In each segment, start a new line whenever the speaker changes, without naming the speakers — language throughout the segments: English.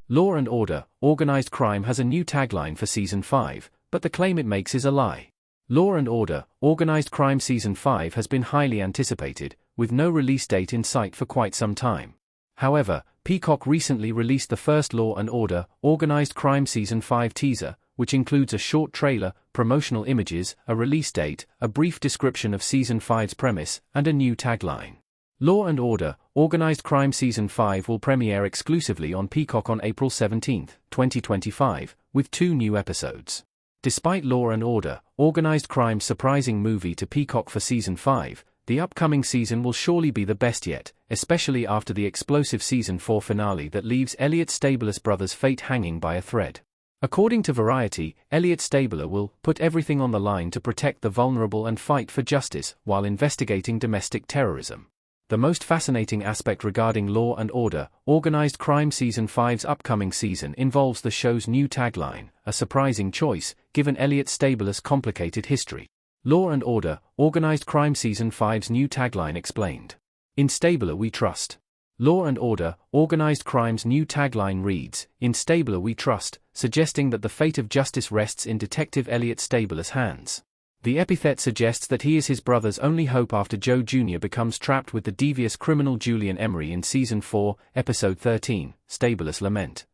Law and Order, Organized Crime has a new tagline for Season 5, but the claim it makes is a lie. Law and Order, Organized Crime Season 5 has been highly anticipated, with no release date in sight for quite some time. However, Peacock recently released the first Law and Order, Organized Crime Season 5 teaser, which includes a short trailer, promotional images, a release date, a brief description of Season 5's premise, and a new tagline. Law and Order, Organized Crime Season 5 will premiere exclusively on Peacock on April 17, 2025, with 2 new episodes. Despite Law and Order, Organized Crime's surprising movie to Peacock for Season 5, the upcoming season will surely be the best yet, especially after the explosive Season 4 finale that leaves Elliot Stabler's brother's fate hanging by a thread. According to Variety, Elliot Stabler will put everything on the line to protect the vulnerable and fight for justice while investigating domestic terrorism. The most fascinating aspect regarding Law and Order, Organized Crime Season 5's upcoming season involves the show's new tagline, a surprising choice, given Elliot Stabler's complicated history. Law and Order, Organized Crime Season 5's new tagline explained. In Stabler we trust. Law and Order, Organized Crime's new tagline reads, "In Stabler we trust," suggesting that the fate of justice rests in Detective Elliot Stabler's hands. The epithet suggests that he is his brother's only hope after Joe Jr. becomes trapped with the devious criminal Julian Emery in Season 4, Episode 13, Stabler's Lament.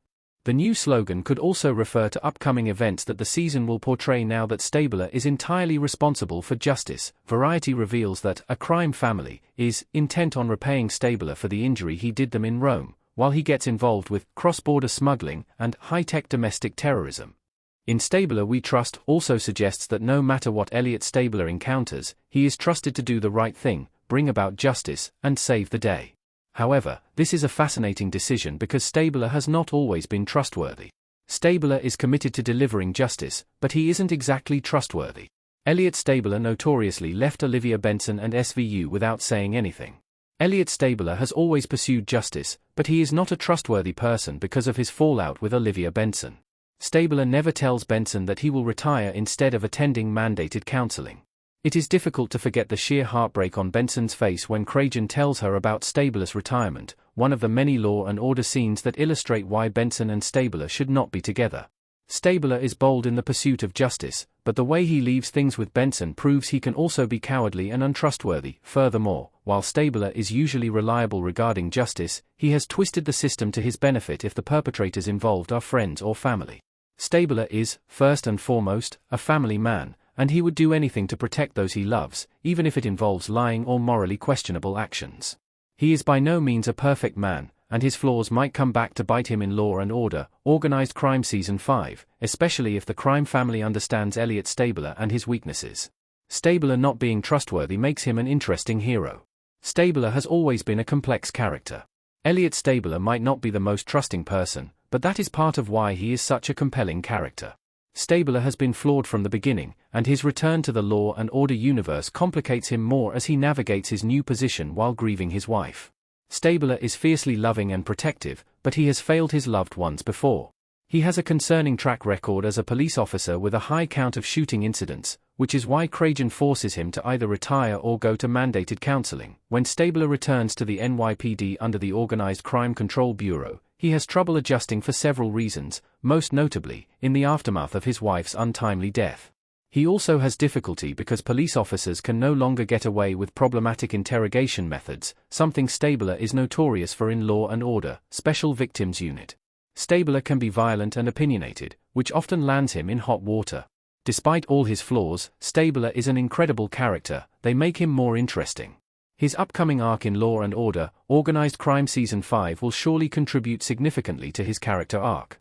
The new slogan could also refer to upcoming events that the season will portray now that Stabler is entirely responsible for justice. Variety reveals that a crime family is intent on repaying Stabler for the injury he did them in Rome, while he gets involved with cross-border smuggling and high-tech domestic terrorism. In Stabler we trust also suggests that no matter what Elliot Stabler encounters, he is trusted to do the right thing, bring about justice, and save the day. However, this is a fascinating decision because Stabler has not always been trustworthy. Stabler is committed to delivering justice, but he isn't exactly trustworthy. Elliot Stabler notoriously left Olivia Benson and SVU without saying anything. Elliot Stabler has always pursued justice, but he is not a trustworthy person because of his fallout with Olivia Benson. Stabler never tells Benson that he will retire instead of attending mandated counseling. It is difficult to forget the sheer heartbreak on Benson's face when Cragen tells her about Stabler's retirement, one of the many Law and Order scenes that illustrate why Benson and Stabler should not be together. Stabler is bold in the pursuit of justice, but the way he leaves things with Benson proves he can also be cowardly and untrustworthy. Furthermore, while Stabler is usually reliable regarding justice, he has twisted the system to his benefit if the perpetrators involved are friends or family. Stabler is, first and foremost, a family man, and he would do anything to protect those he loves, even if it involves lying or morally questionable actions. He is by no means a perfect man, and his flaws might come back to bite him in Law and Order, Organized Crime Season 5, especially if the crime family understands Elliot Stabler and his weaknesses. Stabler not being trustworthy makes him an interesting hero. Stabler has always been a complex character. Elliot Stabler might not be the most trusting person, but that is part of why he is such a compelling character. Stabler has been flawed from the beginning, and his return to the Law and Order universe complicates him more as he navigates his new position while grieving his wife. Stabler is fiercely loving and protective, but he has failed his loved ones before. He has a concerning track record as a police officer with a high count of shooting incidents, which is why Cragen forces him to either retire or go to mandated counseling. When Stabler returns to the NYPD under the Organized Crime Control Bureau, he has trouble adjusting for several reasons, most notably, in the aftermath of his wife's untimely death. He also has difficulty because police officers can no longer get away with problematic interrogation methods, something Stabler is notorious for in Law and Order, Special Victims Unit. Stabler can be violent and opinionated, which often lands him in hot water. Despite all his flaws, Stabler is an incredible character, they make him more interesting. His upcoming arc in Law and Order, Organized Crime Season 5 will surely contribute significantly to his character arc.